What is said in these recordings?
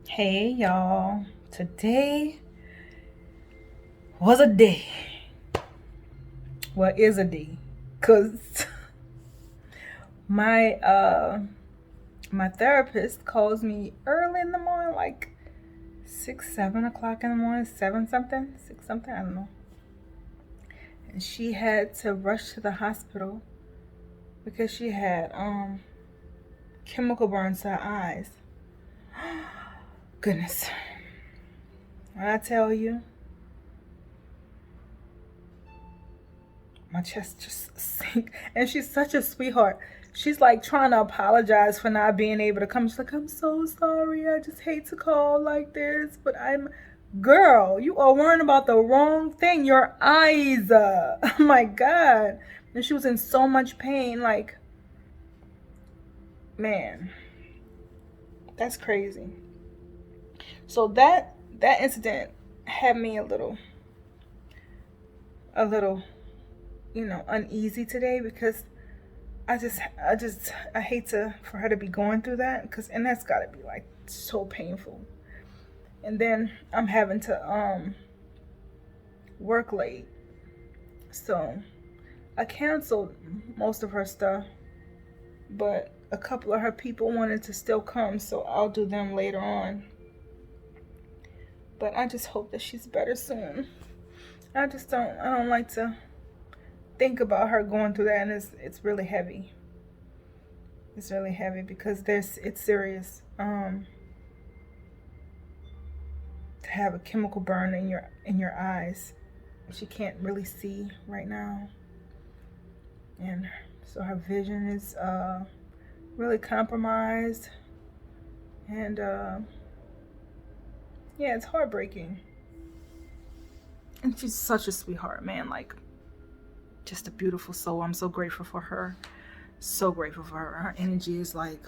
Hey y'all, today was a day. Well, is a day, cause my my therapist calls me early in the morning, like 6, 7 o'clock in the morning, seven something, six something, I don't know. And she had to rush to the hospital because she had chemical burns to her eyes. Goodness, when I tell you, my chest just sank. And she's such a sweetheart. She's like trying to apologize for not being able to come. She's like, I'm so sorry. I just hate to call like this, but girl, you are worrying about the wrong thing. Your eyes. Oh my God. And she was in so much pain. Like, man, that's crazy. So that incident had me a little, uneasy today because I hate for her to be going through that and that's got to be like so painful. And then I'm having to work late, so I canceled most of her stuff, but a couple of her people wanted to still come, so I'll do them later on. But I just hope that she's better soon. I don't like to think about her going through that, and it's really heavy. It's really heavy because it's serious. To have a chemical burn in your eyes. She can't really see right now, and so her vision is really compromised, and yeah, it's heartbreaking. And she's such a sweetheart, man. Like, just a beautiful soul. I'm so grateful for her. So grateful for her. Her energy is like,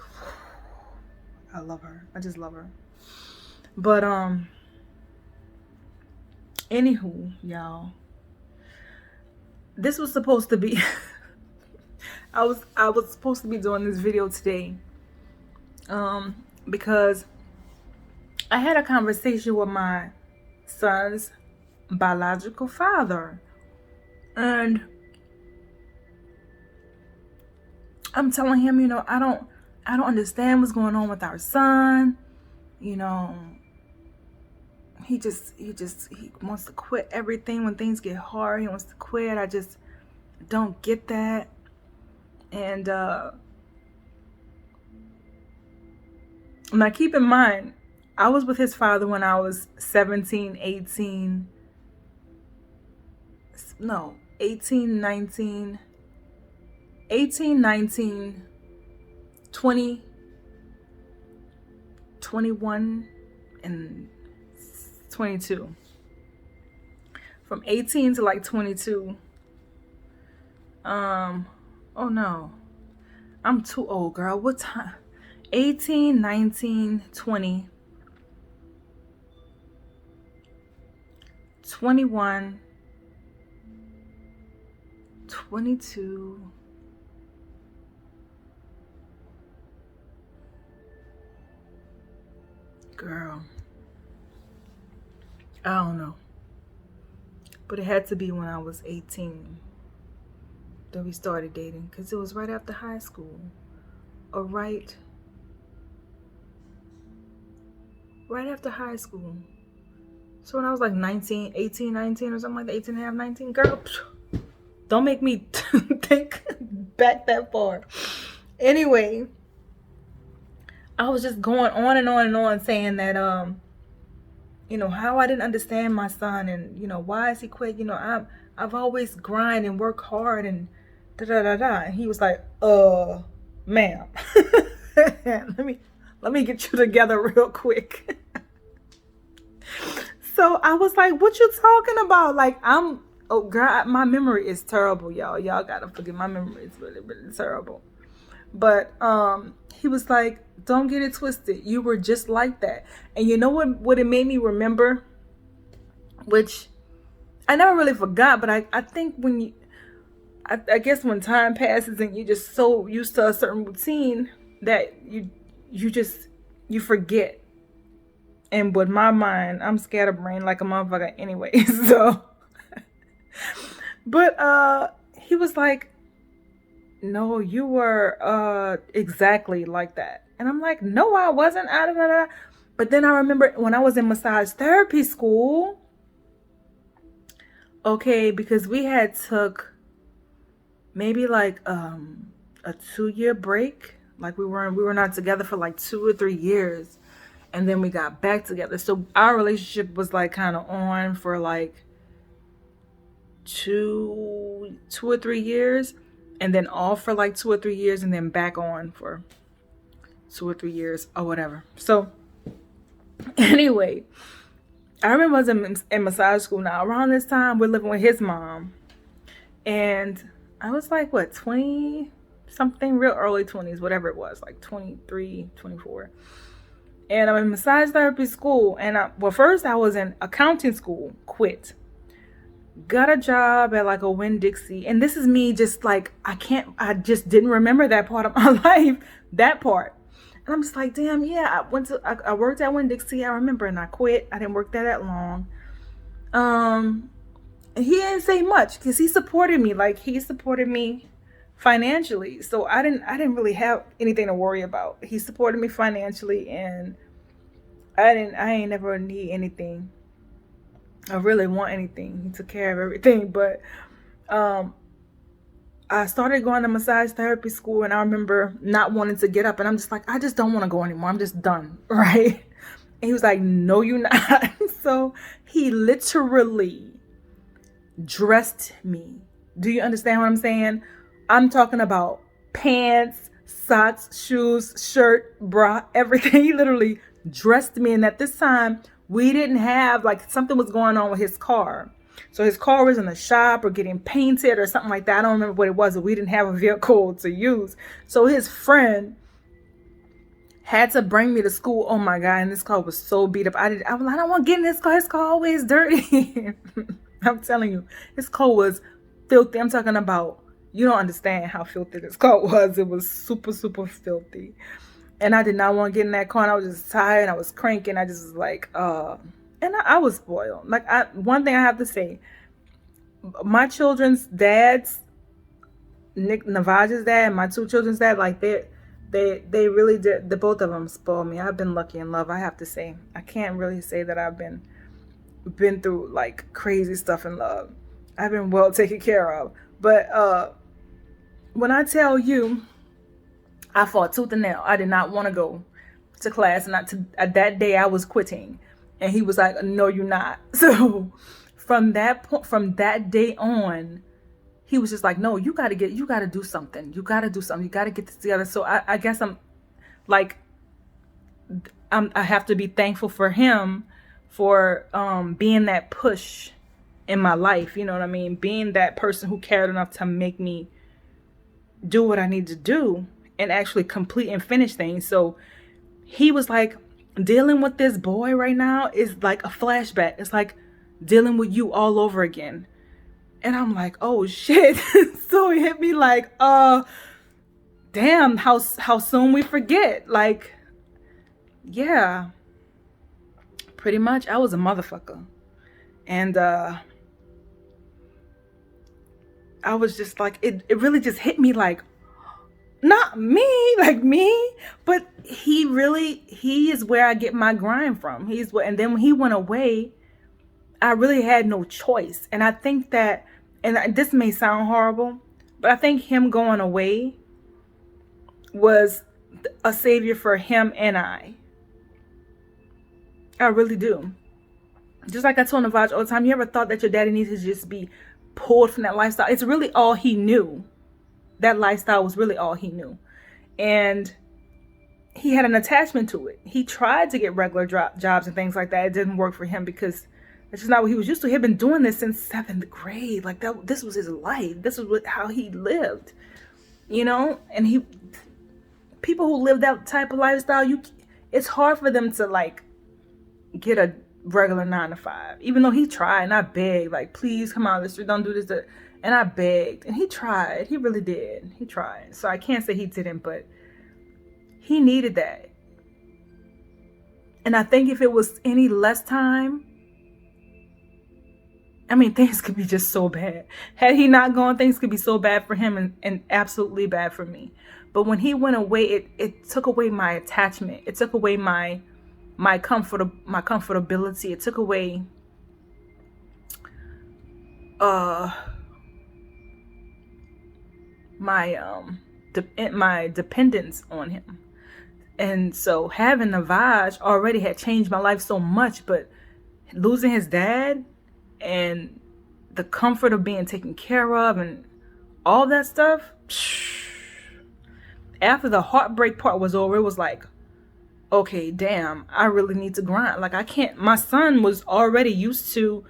I love her. I just love her. But anywho, y'all, this was supposed to be I was supposed to be doing this video today because I had a conversation with my son's biological father, and I'm telling him, I don't understand what's going on with our son. You know, he wants to quit everything when things get hard. He wants to quit. I just don't get that. And now keep in mind, I was with his father when I was 17, 18, no, 18, 19, 18, 19, 20, 21, and 22. From 18 to like 22. Oh no. I'm too old, girl. What time? 18, 19, 20, 21, 22. Girl, I don't know. But it had to be when I was 18 that we started dating, because it was right after high school. Or right after high school. So when I was like 19, 18, 19 or something like that, 18 and a half, 19, girl, don't make me think back that far. Anyway, I was just going on and on and on saying that, how I didn't understand my son, and, why is he quit? I've always grind and work hard and da da da da. And he was like, ma'am, let me get you together real quick. So I was like, what you talking about? Like, oh girl, my memory is terrible, y'all. Y'all gotta forgive, my memory is really, really terrible. But he was like, don't get it twisted. You were just like that. And you know what it made me remember? Which I never really forgot, but I think I guess when time passes and you're just so used to a certain routine that you forget. And with my mind, I'm scatterbrained like a motherfucker anyway. So, but he was like, no, you were exactly like that. And I'm like, no, I wasn't. But then I remember when I was in massage therapy school, okay, because we had took maybe like a 2-year break. Like we were not together for like 2 or 3 years, and then we got back together. So our relationship was like kind of on for like two or 3 years, and then off for like 2 or 3 years, and then back on for 2 or 3 years or whatever. So anyway, I remember I was in massage school. Now around this time, we're living with his mom, and I was like, what, 20 something, real early 20s, whatever it was, like 23, 24. And I'm in massage therapy school. And first I was in accounting school, quit. Got a job at like a Winn-Dixie. And this is me just like, I just didn't remember that part of my life, that part. And I'm just like, damn, yeah, I worked at Winn-Dixie, I remember, and I quit. I didn't work there that long. He didn't say much because he supported me. Like, he supported me financially. So I didn't really have anything to worry about. He supported me financially, and I ain't never need anything. I really want anything. He took care of everything. But I started going to massage therapy school, and I remember not wanting to get up, and I'm just like, I just don't want to go anymore. I'm just done, right? And he was like, no, you're not. So he literally dressed me. Do you understand what I'm saying? I'm talking about pants, socks, shoes, shirt, bra, everything. He literally dressed me. And at this time, we didn't have, like, something was going on with his car. So his car was in the shop or getting painted or something like that. I don't remember what it was, but we didn't have a vehicle to use. So his friend had to bring me to school. Oh my God. And this car was so beat up. I was like, I don't want to get in this car. His car always dirty. I'm telling you, his car was filthy. I'm talking about, you don't understand how filthy this car was. It was super, super filthy. And I did not want to get in that car. And I was just tired. I was cranking. I just was like, and I was spoiled. Like, one thing I have to say, my children's dads, Nick Navaja's dad, and my two children's dad, like, they really did. The both of them spoiled me. I've been lucky in love, I have to say. I can't really say that I've been through like crazy stuff in love. I've been well taken care of. But when I tell you, I fought tooth and nail. I did not want to go to class, and that day I was quitting. And he was like, no, you're not. So from that day on, he was just like, no, you got to do something. You got to do something. You got to get this together. So I guess I have to be thankful for him for being that push in my life. You know what I mean? Being that person who cared enough to make me do what I need to do and actually complete and finish things. So he was like, dealing with this boy right now is like a flashback. It's like dealing with you all over again. And I'm like, oh shit. So it hit me like, damn, how soon we forget. Like, yeah, pretty much I was a motherfucker. And I was just like, it really just hit me like, not me, like me, but he is where I get my grind from. And then when he went away, I really had no choice. And I think that, and this may sound horrible, but I think him going away was a savior for him and I. I really do. Just like I told Navaj all the time, you ever thought that your daddy needs to just be pulled from that lifestyle? It's really all he knew. That lifestyle was really all he knew. And he had an attachment to it. He tried to get regular jobs and things like that. It didn't work for him because that's just not what he was used to. He had been doing this since 7th grade. Like, this was his life. This was how he lived, you know? And people who live that type of lifestyle, it's hard for them to like get a regular 9-to-5. Even though he tried, and I begged, like, please come out of the street, don't do this. And I begged, and he tried. He really did. He tried. So I can't say he didn't, but he needed that. And I think if it was any less time, I mean, things could be just so bad. Had he not gone, things could be so bad for him and absolutely bad for me. But when he went away, it took away my attachment. It took away my comfortability. It took away my dependence on him. And so having Navaj already had changed my life so much, but losing his dad and the comfort of being taken care of and all that stuff, after the heartbreak part was over, it was like, okay, damn, I really need to grind. Like, I can't, my son was already used to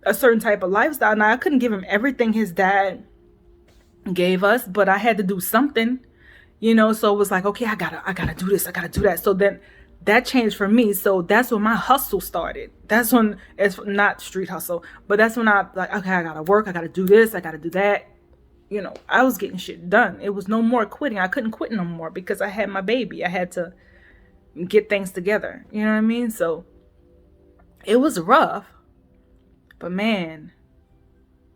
a certain type of lifestyle. Now, I couldn't give him everything his dad gave us, but I had to do something, so it was like, okay, I gotta do this, I gotta do that. So then that changed for me. So that's when my hustle started. That's when, it's not street hustle, but that's when I like, okay, I gotta work, I gotta do this, I gotta do that. I was getting shit done. It was no more quitting. I couldn't quit no more because I had my baby. I had to get things together. You know what I mean? So it was rough, but man,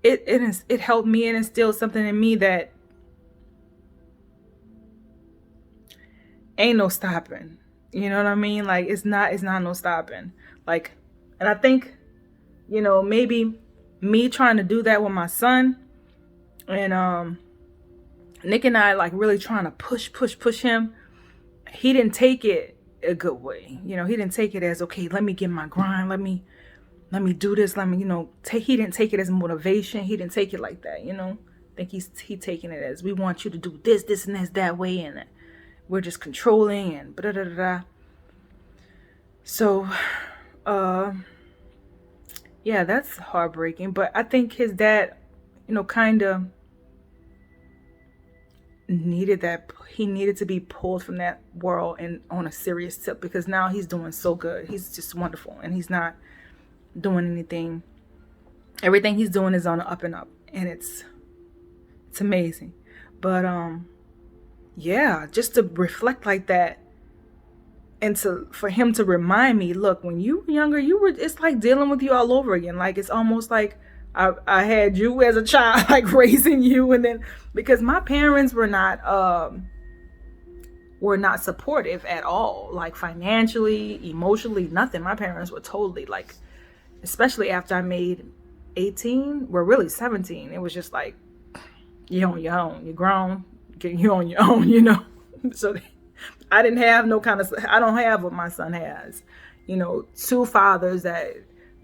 it helped me and instilled something in me that ain't no stopping. You know what I mean? Like, it's not no stopping. Like, and I think, maybe me trying to do that with my son, and Nick and I, like, really trying to push him. He didn't take it a good way. He didn't take it as, okay, let me get my grind, let me do this, let me, he didn't take it as motivation. He didn't take it like that. I think he taking it as, we want you to do this and this that way, and we're just controlling and blah, blah, blah, blah. So yeah, that's heartbreaking. But I think his dad, kind of needed that. He needed to be pulled from that world and on a serious tip, because now he's doing so good. He's just wonderful, and he's not doing anything. Everything he's doing is on the up and up, and it's amazing. But yeah, just to reflect like that, and for him to remind me, look, when you were younger, it's like dealing with you all over again. Like, it's almost like I had you as a child, like raising you, and then because my parents were not supportive at all, like financially, emotionally, nothing. My parents were totally like, especially after I made 18, we're really 17. It was just like, you're on your own, you're grown, you're on your own, So I didn't have I don't have what my son has, two fathers that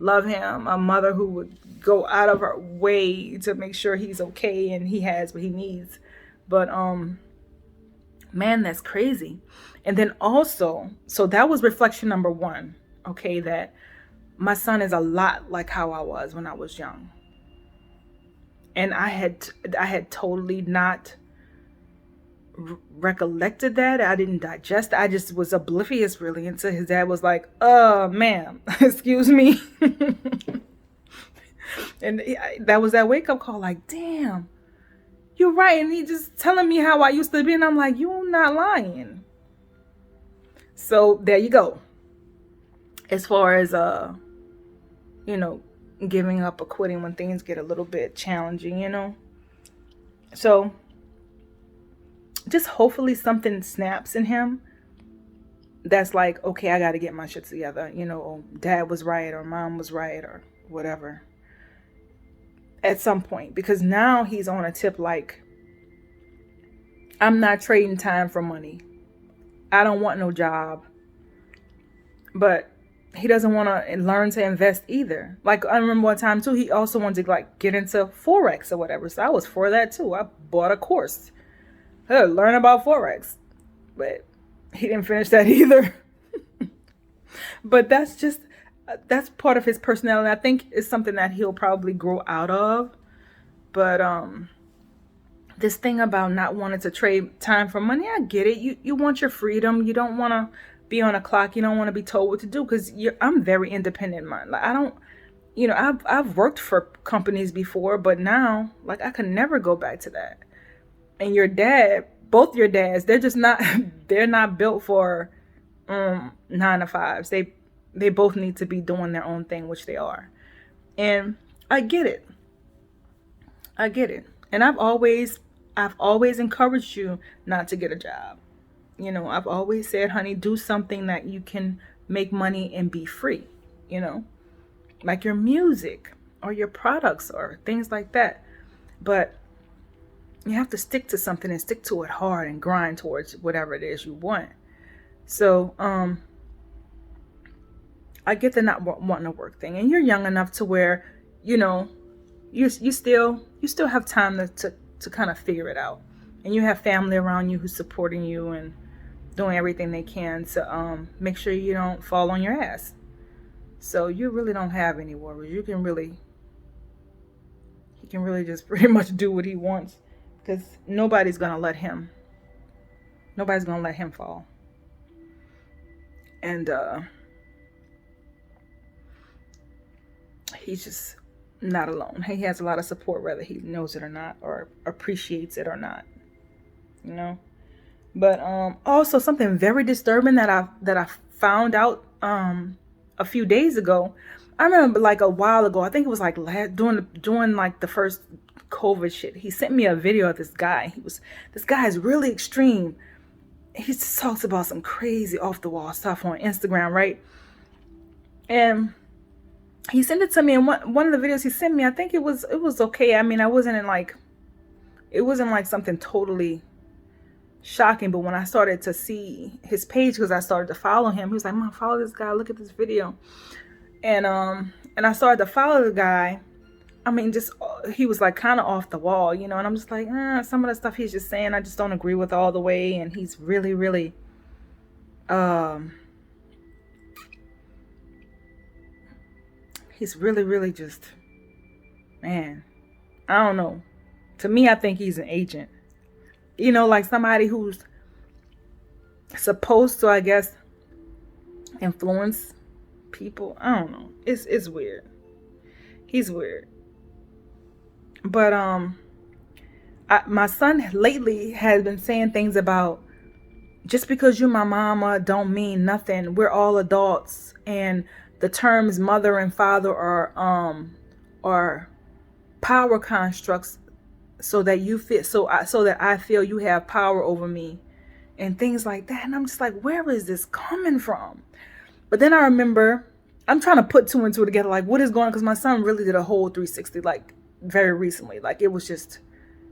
love him, a mother who would go out of her way to make sure he's okay and he has what he needs. But man, that's crazy. And then also, so that was reflection number one, okay, that my son is a lot like how I was when I was young. And I had totally not recollected that. I didn't digest it. I just was oblivious really until his dad was like, ma'am, excuse me. And that was that wake-up call, like, damn, you're right. And he just telling me how I used to be, and I'm like, you're not lying. So there you go. As far as giving up or quitting when things get a little bit challenging, so just hopefully something snaps in him that's like, okay, I got to get my shit together. Dad was right, or mom was right, or whatever, at some point. Because now he's on a tip like, I'm not trading time for money. I don't want no job. But he doesn't want to learn to invest either. Like, I remember one time too, he also wanted to like get into Forex or whatever. So I was for that too. I bought a course. Learn about Forex, but he didn't finish that either. But that's part of his personality. I think it's something that he'll probably grow out of. But this thing about not wanting to trade time for money, I get it. You want your freedom. You don't want to be on a clock. You don't want to be told what to do, because I'm very independent mind. Like, I don't, I've worked for companies before, but now, like, I can never go back to that. And both your dads, they're just not, they're not built for nine to fives. They both need to be doing their own thing, which they are. And I get it. I get it. And I've always encouraged you not to get a job. I've always said, honey, do something that you can make money and be free, like your music or your products or things like that. But you have to stick to something and stick to it hard and grind towards whatever it is you want. So, I get the not wanting to work thing, and you're young enough to where, you still have time to kind of figure it out, and you have family around you who's supporting you and doing everything they can to make sure you don't fall on your ass. So you really don't have any worries. He can really just pretty much do what he wants, because nobody's gonna let him fall. And he's just not alone. He has a lot of support, whether he knows it or not, or appreciates it or not. But also something very disturbing that I found out a few days ago. I remember like a while ago, I think it was like during like the first COVID shit. He sent me a video of this guy. This guy is really extreme. He just talks about some crazy off the wall stuff on Instagram, right? And he sent it to me, and one of the videos he sent me, I think it was okay. I mean, it wasn't like something totally shocking, but when I started to see his page, because I started to follow him, he was like, "Mom, follow this guy, look at this video." And I started to follow the guy. I mean, just he was like kind of off the wall, and I'm just like, some of the stuff he's just saying, I just don't agree with all the way. And he's really, really, really just, man, I don't know. To me, I think he's an agent. Like somebody who's supposed to, I guess, influence people. I don't know. It's weird. He's weird. But my son lately has been saying things about, just because you're my mama don't mean nothing. We're all adults, and the terms mother and father are power constructs, so that you feel so that I feel you have power over me, and things like that. And I'm just like, where is this coming from? But then I remember, I'm trying to put two and two together, like what is going on, because my son really did a whole 360 like very recently. Like it was just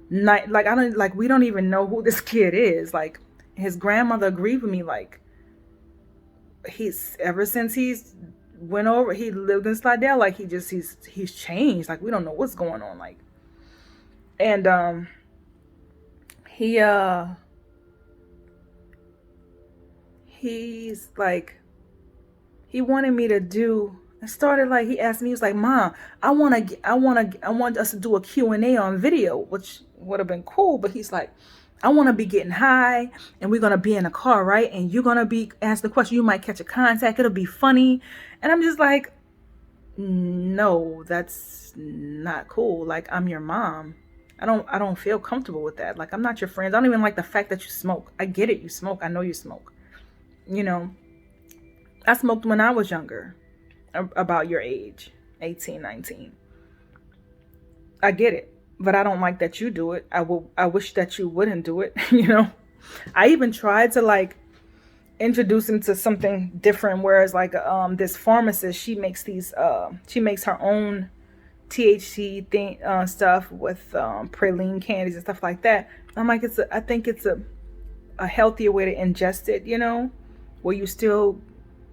not like, we don't even know who this kid is. Like his grandmother agreed with me, like ever since he's went over, he lived in Slidell, like he's changed. Like we don't know what's going on. Like, and he's like, he wanted me to do, it started like, he asked me, he was like, "Mom, I want us to do a Q&A on video," which would have been cool. But he's like, "I want to be getting high, and we're going to be in a car, right? And you're going to be asking the question. You might catch a contact. It'll be funny." And I'm just like, no, that's not cool. Like, I'm your mom. I don't feel comfortable with that. Like, I'm not your friend. I don't even like the fact that you smoke. I get it. You smoke. I know you smoke. I smoked when I was younger, about your age, 18, 19. I get it. But I don't like that you do it. I wish that you wouldn't do it. I even tried to like introduce him to something different. Whereas like this pharmacist, she makes her own THC thing stuff with praline candies and stuff like that. I'm like, I think it's a healthier way to ingest it. Where you still,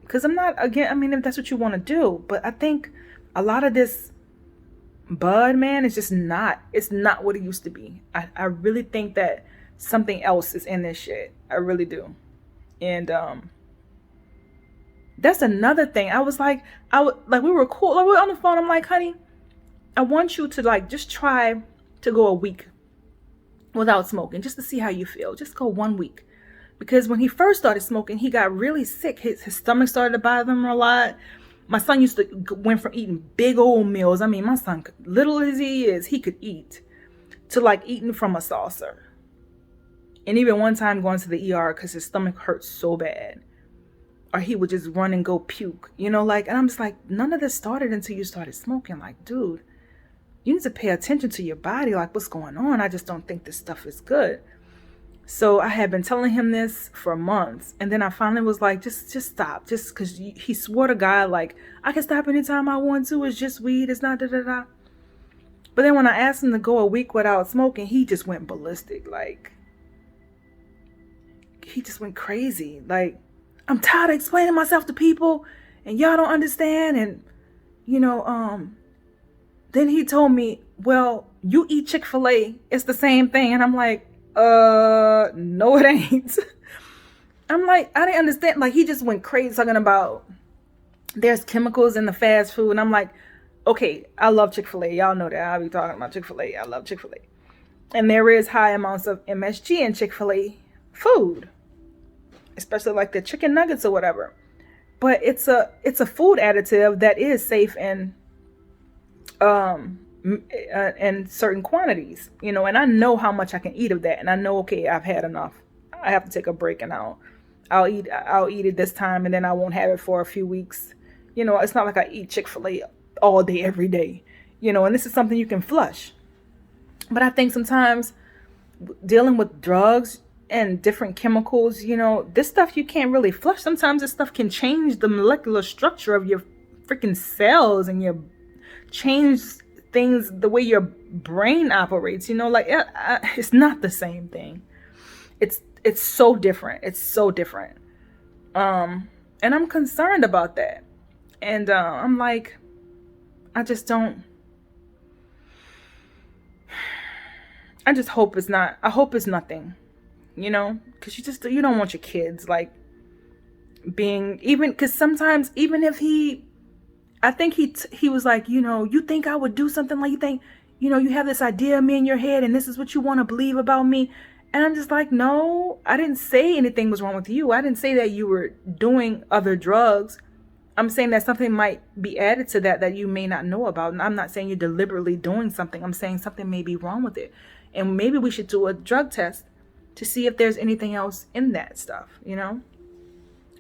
because I'm not, again, I mean, if that's what you want to do, but I think a lot of this bud, man, it's not what it used to be. I really think that something else is in this shit. I really do. And that's another thing. I was like, we were cool, like we were on the phone. I'm like, "Honey, I want you to like just try to go a week without smoking, just to see how you feel. Just go 1 week." Because when he first started smoking, he got really sick. His stomach started to bother him a lot. My son used to went from eating big old meals. I mean, my son, little as he is, he could eat, to like eating from a saucer. And even one time going to the ER because his stomach hurt so bad. or he would just run and go puke, you know, like, and I'm just like, none of this started until you started smoking. Like, dude, you need to pay attention to your body. Like, what's going on? I just don't think this stuff is good. So I had been telling him this for months. And then I finally was like, just stop. Just because he swore to God, like, I can stop anytime I want to. It's just weed. It's not da-da-da. But then when I asked him to go a week without smoking, he just went ballistic. Like, he just went crazy. Like, I'm tired of explaining myself to people and y'all don't understand. And, you know, then he told me, well, you eat Chick-fil-A. It's the same thing. And I'm like, no, it ain't. I'm like, I didn't understand. Like, he just went crazy talking about there's chemicals in the fast food. And I'm like, okay, I love Chick-fil-A. Y'all know that. I'll be talking about Chick-fil-A. I love Chick-fil-A. And there is high amounts of MSG in Chick-fil-A food, especially like the chicken nuggets or whatever. But it's a food additive that is safe in certain quantities, you know, and I know how much I can eat of that. And I know, okay, I've had enough. I have to take a break, and I'll eat it this time, and then I won't have it for a few weeks. You know, it's not like I eat Chick-fil-A all day, every day, you know, and this is something you can flush. But I think sometimes dealing with drugs and different chemicals, you know, this stuff you can't really flush. Sometimes this stuff can change the molecular structure of your freaking cells and change things, the way your brain operates, you know, like it's not the same thing. It's so different. It's so different. And I'm concerned about that. And I'm like, I just hope it's not. I hope it's nothing, you know, because you don't want your kids like being, even because sometimes even if I think he was like, you know, you think I would do something, like, you think, you know, you have this idea of me in your head and this is what you want to believe about me. And I'm just like, no, I didn't say anything was wrong with you. I didn't say that you were doing other drugs. I'm saying that something might be added to that you may not know about. And I'm not saying you're deliberately doing something. I'm saying something may be wrong with it. And maybe we should do a drug test to see if there's anything else in that stuff, you know?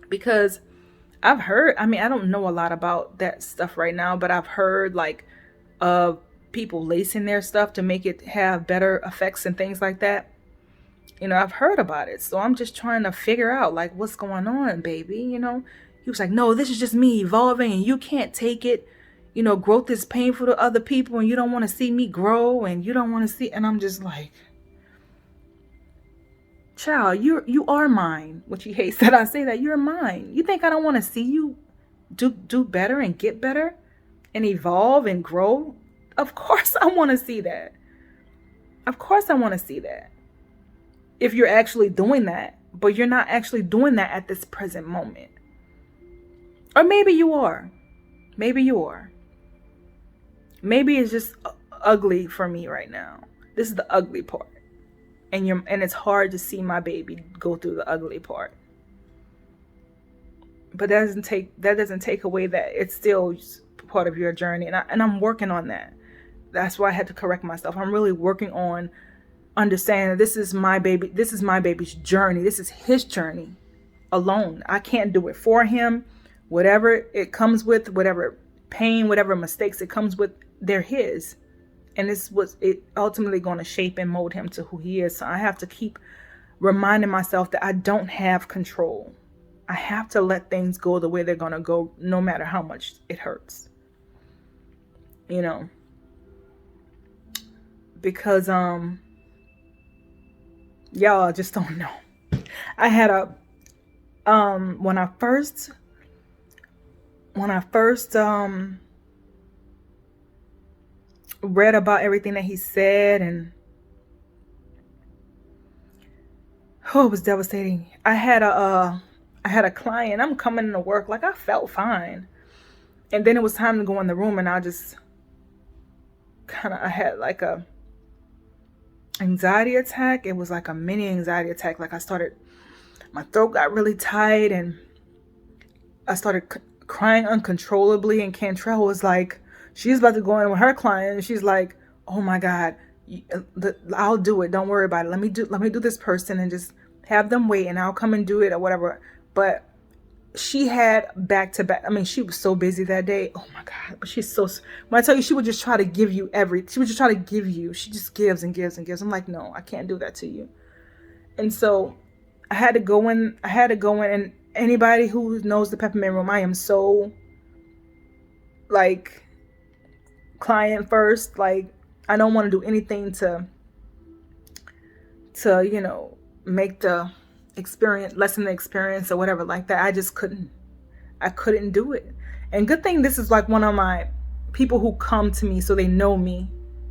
Because I've heard, I mean, I don't know a lot about that stuff right now, but I've heard like of people lacing their stuff to make it have better effects and things like that. You know, I've heard about it. So I'm just trying to figure out like what's going on, baby. You know, he was like, no, this is just me evolving and you can't take it. You know, growth is painful to other people and you don't want to see me grow and you don't want to see. And I'm just like, child, you are mine. Which he hates that I say that. You're mine. You think I don't want to see you do better and get better and evolve and grow? Of course I want to see that. Of course I want to see that. If you're actually doing that, but you're not actually doing that at this present moment. Or maybe you are. Maybe you are. Maybe it's just ugly for me right now. This is the ugly part. And it's hard to see my baby go through the ugly part. But that doesn't take away that it's still part of your journey. And I'm working on that. That's why I had to correct myself. I'm really working on understanding that this is my baby. This is my baby's journey. This is his journey alone. I can't do it for him. Whatever it comes with, whatever pain, whatever mistakes it comes with, they're his. And this was it ultimately going to shape and mold him to who he is. So I have to keep reminding myself that I don't have control. I have to let things go the way they're going to go, no matter how much it hurts. You know, because, y'all just don't know. I had when I first read about everything that he said, and it was devastating. I had a client. I'm coming into work like I felt fine, and then it was time to go in the room, and I just I had like a anxiety attack. It was like a mini anxiety attack. Like my throat got really tight, and I started crying uncontrollably. And Cantrell was like, she's about to go in with her client, and she's like, oh my God, I'll do it. Don't worry about it. Let me do this person and just have them wait, and I'll come and do it or whatever. But she had back to back. I mean, she was so busy that day. Oh my God. But she's so, when I tell you, she would just try to give you she would just try to give you, she just gives and gives and gives. I'm like, no, I can't do that to you. And so I had to go in, and anybody who knows the Peppermint Room, I am so like client first. Like, I don't want to do anything to, you know, make the experience, lessen the experience or whatever like that. I just couldn't. I couldn't do it. And good thing this is like one of my people who come to me, so they know me,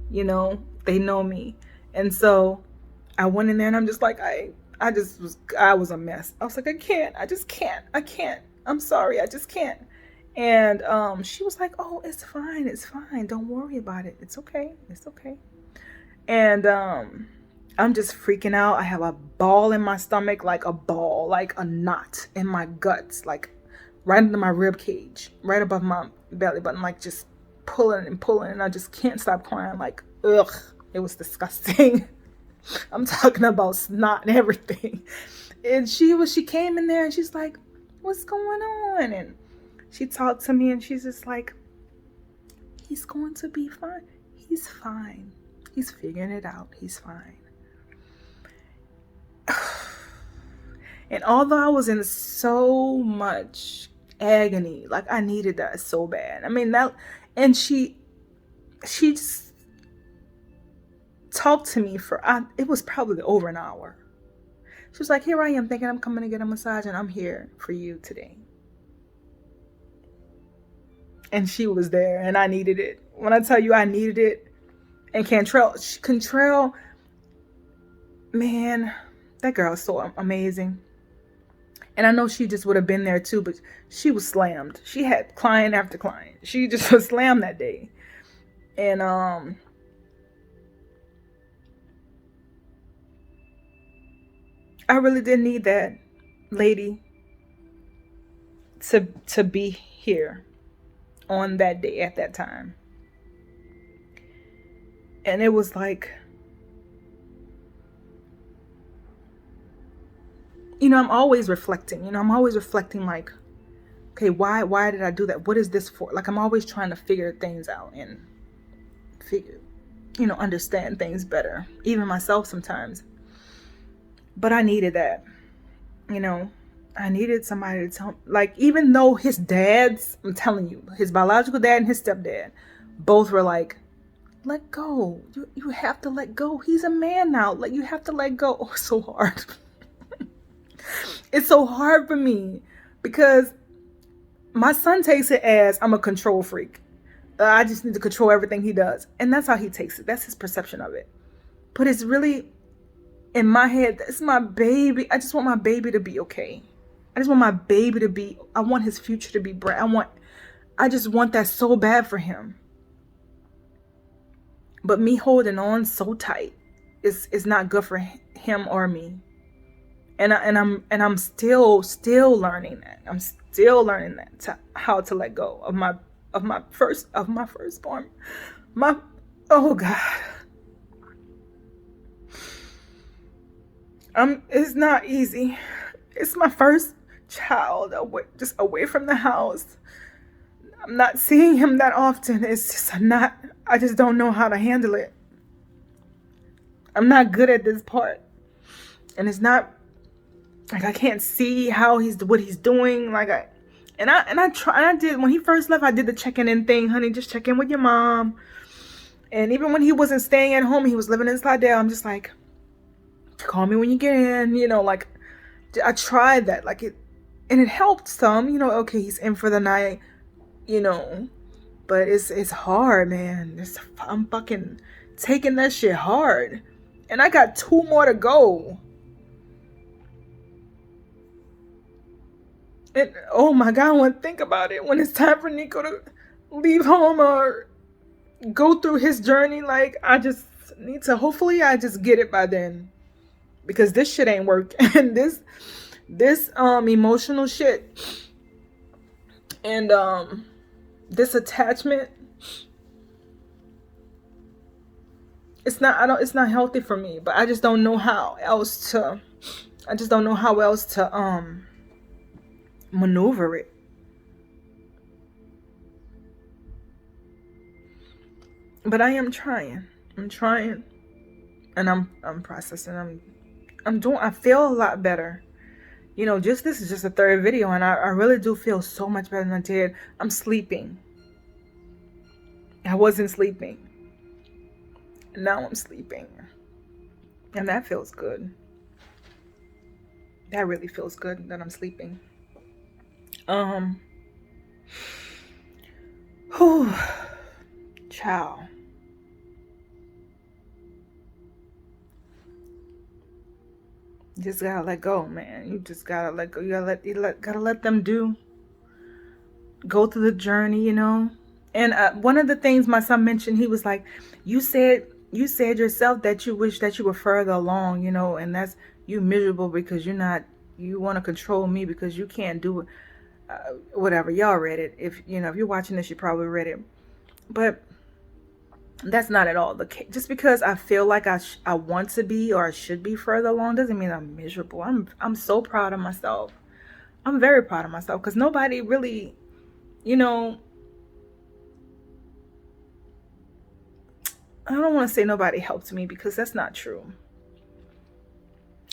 you know, they know me. And so I went in there and I'm just like, I was a mess. I was like, I can't. I'm sorry. I just can't. And she was like, oh, it's fine. It's fine. Don't worry about it. It's okay. It's okay. And I'm just freaking out. I have a ball in my stomach, like a ball, like a knot in my guts, like right under my rib cage, right above my belly button, like just pulling and pulling. And I just can't stop crying. Like, ugh, it was disgusting. I'm talking about snot and everything. And she came in there and she's like, what's going on? And she talked to me and she's just like, he's going to be fine. He's fine. He's figuring it out. He's fine. And although I was in so much agony, like I needed that so bad. I mean, that, and she just talked to me for, it was probably over an hour. She was like, here I am thinking I'm coming to get a massage and I'm here for you today. And she was there and I needed it. When I tell you I needed it, and Cantrell, man, that girl is so amazing. And I know she just would have been there too, but she was slammed. She had client after client. She just was slammed that day. And I really didn't need that lady to be here on that day at that time. And it was like, you know, I'm always reflecting, like, okay, why did I do that? What is this for? Like, I'm always trying to figure things out and understand things better, even myself sometimes. But I needed that, I needed somebody to tell, like, even though his dads, I'm telling you, his biological dad and his stepdad, both were like, let go. You have to let go. He's a man now. Like, you have to let go. Oh, it's so hard. It's so hard for me because my son takes it as I'm a control freak. I just need to control everything he does. And that's how he takes it. That's his perception of it. But it's really, in my head, that's my baby. I just want my baby to be okay. I want his future to be bright. I just want that so bad for him. But me holding on so tight is not good for him or me. And I'm still learning that. I'm still learning that, how to let go of my firstborn. Oh God. It's not easy. It's my first child away from the house. I'm not seeing him that often. It's just I just don't know how to handle it. I'm not good at this part. And it's not like I can't see what he's doing. Like I did, when he first left, I did the checking in thing, honey, just check in with your mom. And even when he wasn't staying at home, he was living in Slidell, I'm just like, call me when you get in, like I tried that, and it helped some, okay, he's in for the night, but it's hard, man. I'm fucking taking that shit hard. And I got 2 more to go. And oh my God, when I think about it, when it's time for Nico to leave home or go through his journey, like I just need to, hopefully I just get it by then. Because this shit ain't working. And this emotional shit and this attachment, it's not healthy for me. But I just don't know how else to maneuver it. But I am trying. I'm trying. And I'm processing. I feel a lot better. You know, this is just the third video, and I really do feel so much better than I did. I'm sleeping. I wasn't sleeping. Now I'm sleeping. And that feels good. That really feels good that I'm sleeping. Whew. Ciao. You just gotta let go, man. You just gotta let go. You gotta let them go through the journey, you know. And one of the things my son mentioned, he was like, you said yourself that you wish that you were further along, you know, and that's you miserable because you want to control me because you can't do it. Whatever, y'all read it. If you're watching this, you probably read it. But that's not at all the case. Just because I feel like I want to be or I should be further along doesn't mean I'm miserable. I'm so proud of myself. I'm very proud of myself because nobody really, you know, I don't want to say nobody helped me because that's not true.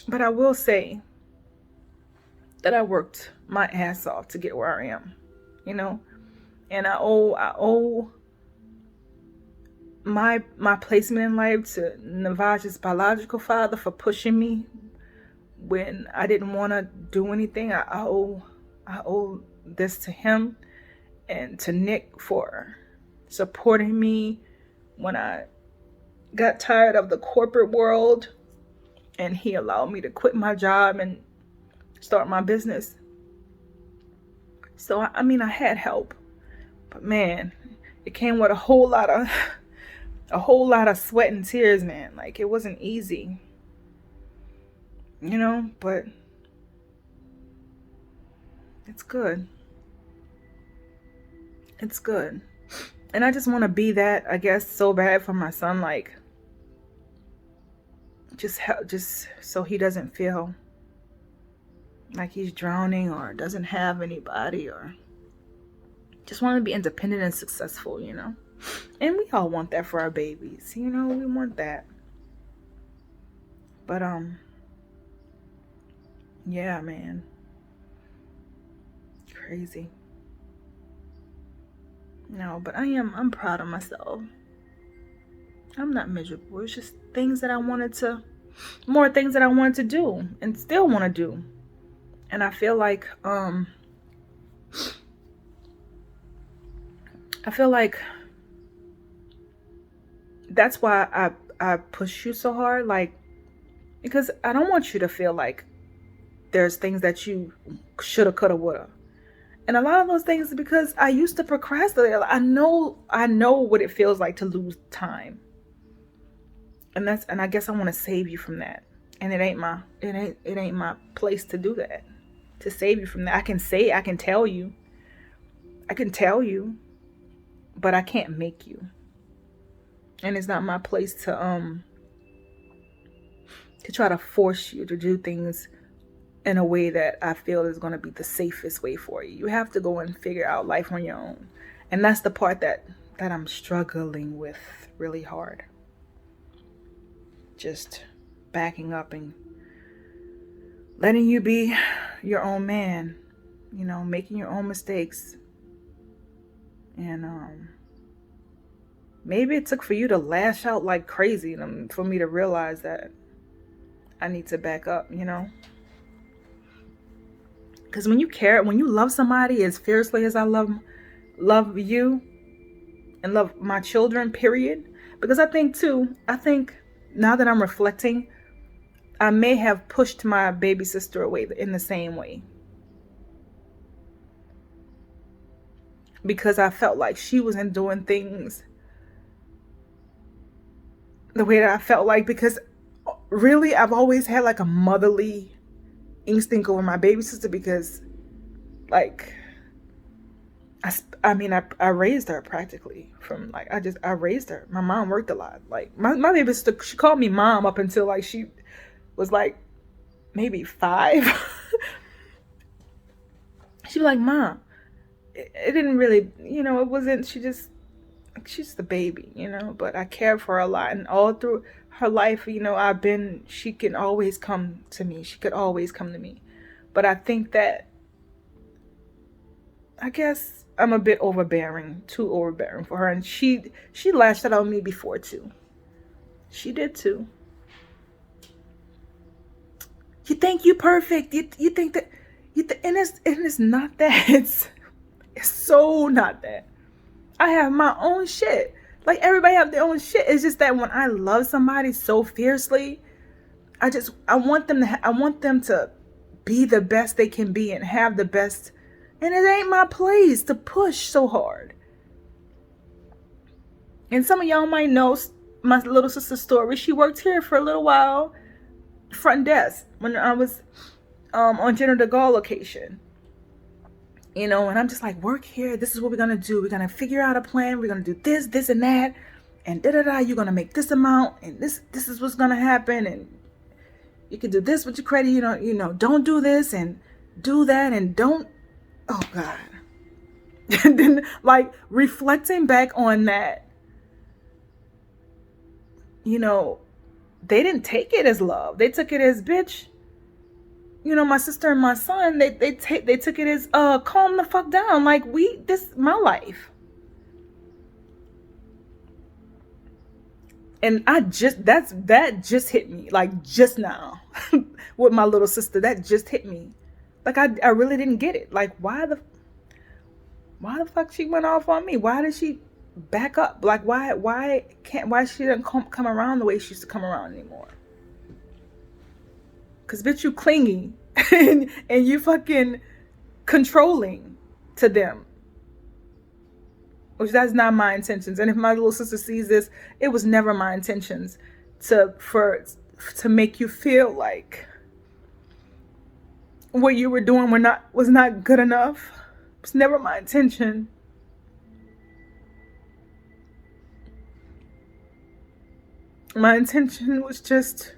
But I will say that I worked my ass off to get where I am, you know, and I owe my placement in life to Navaj's biological father for pushing me when I didn't want to do anything. I owe this to him and to Nick for supporting me when I got tired of the corporate world, and he allowed me to quit my job and start my business. So I mean, I had help, but man, it came with a whole lot of sweat and tears, man. Like, it wasn't easy, you know, but it's good. It's good. And I just want to be that, I guess, so bad for my son, like, just so he doesn't feel like he's drowning or doesn't have anybody, or just want to be independent and successful, you know. And we all want that for our babies, you know. We want that. But yeah, man, crazy. No, but I'm proud of myself. I'm not miserable. It's just more things that I wanted to do and still want to do. And I feel like that's why I push you so hard, like, because I don't want you to feel like there's things that you shoulda, coulda, woulda. And a lot of those things is because I used to procrastinate. I know what it feels like to lose time. And I guess I want to save you from that. And it ain't my place to do that. To save you from that. I can tell you, but I can't make you. And it's not my place to try to force you to do things in a way that I feel is going to be the safest way for you. You have to go and figure out life on your own. And that's the part that I'm struggling with really hard. Just backing up and letting you be your own man, you know, making your own mistakes. And maybe it took for you to lash out like crazy and for me to realize that I need to back up, you know. Because when you love somebody as fiercely as I love you and love my children, period. Because I think now that I'm reflecting, I may have pushed my baby sister away in the same way. Because I felt like she wasn't doing things the way that I felt like. Because really, I've always had like a motherly instinct over my baby sister, because like I raised her practically from like I raised her. My mom worked a lot. Like my baby sister, she called me mom up until like she was like maybe 5. She'd be like, Mom, it didn't really, it wasn't, she's the baby, but I cared for her a lot. And all through her life, she can always come to me. She could always come to me. But I think that, I guess I'm a bit overbearing, too overbearing for her. And she lashed out on me before too. She did too. You think you perfect. You think that, and it's not that. It's so not that. I have my own shit. Like everybody have their own shit. It's just that when I love somebody so fiercely, I want them to be the best they can be and have the best. And it ain't my place to push so hard. And some of y'all might know my little sister's story. She worked here for a little while, front desk, when I was on General de Gaulle location. And I'm just like, work here. This is what we're going to do. We're going to figure out a plan. We're going to do this, and that. And da-da-da. You're going to make this amount. And this is what's going to happen. And you can do this with your credit. Don't do this and do that. And don't. Oh, God. And then, like, reflecting back on that, they didn't take it as love. They took it as, bitch. My sister and my son, they took it as calm the fuck down. Like, this is my life. And that just hit me, like, just now with my little sister. That just hit me. Like, I really didn't get it. Like, why the fuck she went off on me? Why did she back up? Like, why she didn't come around the way she used to come around anymore? Because, bitch, you clingy and you fucking controlling to them. Which that's not my intentions. And if my little sister sees this, it was never my intentions to make you feel like what you were doing was not good enough. It was never my intention. My intention was just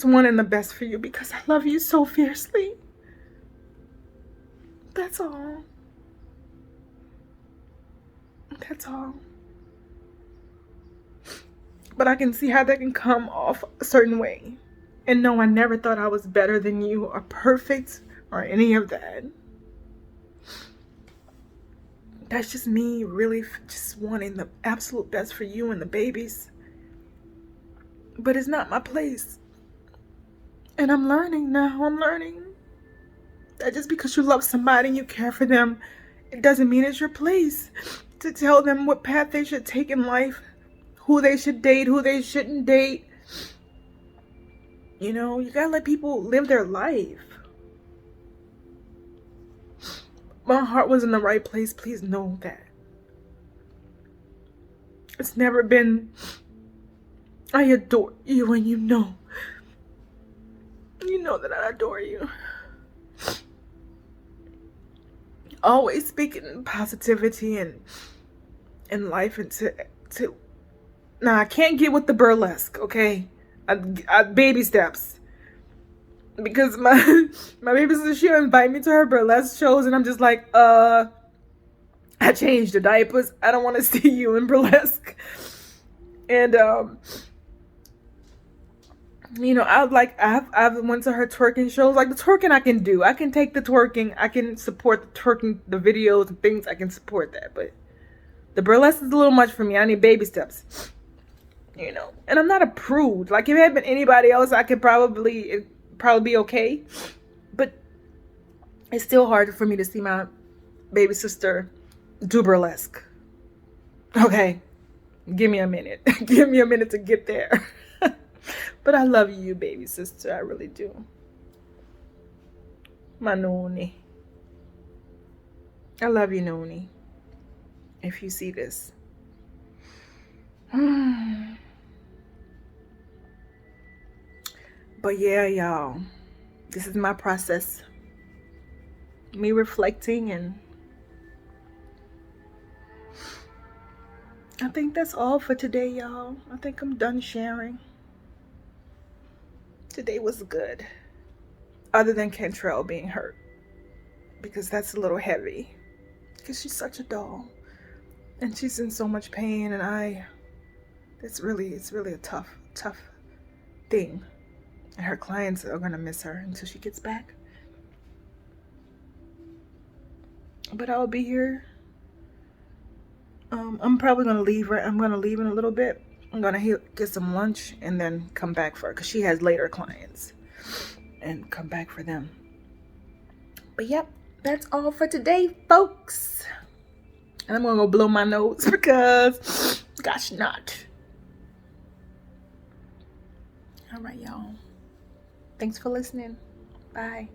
wanting the best for you because I love you so fiercely. That's all. That's all. But I can see how that can come off a certain way. And no, I never thought I was better than you or perfect or any of that. That's just me really just wanting the absolute best for you and the babies. But it's not my place. And I'm learning now. I'm learning that just because you love somebody and you care for them, it doesn't mean it's your place to tell them what path they should take in life, who they should date, who they shouldn't date. You gotta let people live their life. My heart was in the right place. Please know that. It's never been, I adore you, and you know that I adore you. Always speaking positivity and life into now I can't get with the burlesque, okay? I baby steps. Because my baby sister, she'll invite me to her burlesque shows and I'm just like, I changed the diapers. I don't want to see you in burlesque. And I've went to her twerking shows. Like, the twerking I can do. I can take the twerking. I can support the twerking, the videos and things. I can support that. But the burlesque is a little much for me. I need baby steps. And I'm not a prude. Like, if it had been anybody else, it'd probably be okay. But it's still hard for me to see my baby sister do burlesque. Okay. Give me a minute. Give me a minute to get there. But I love you, baby sister. I really do. My Noni. I love you, Noni. If you see this. But yeah, y'all. This is my process. Me reflecting, and I think that's all for today, y'all. I think I'm done sharing. Today was good. Other than Cantrell being hurt. because that's a little heavy. Because she's such a doll. And she's in so much pain, and it's really a tough thing. And her clients are gonna miss her until she gets back. But I'll be here. I'm probably gonna leave her. I'm gonna leave in a little bit. I'm gonna get some lunch and then come back for her because she has later clients, and come back for them. But yep, that's all for today, folks. And I'm gonna go blow my nose because, gosh, not. All right, y'all. Thanks for listening. Bye.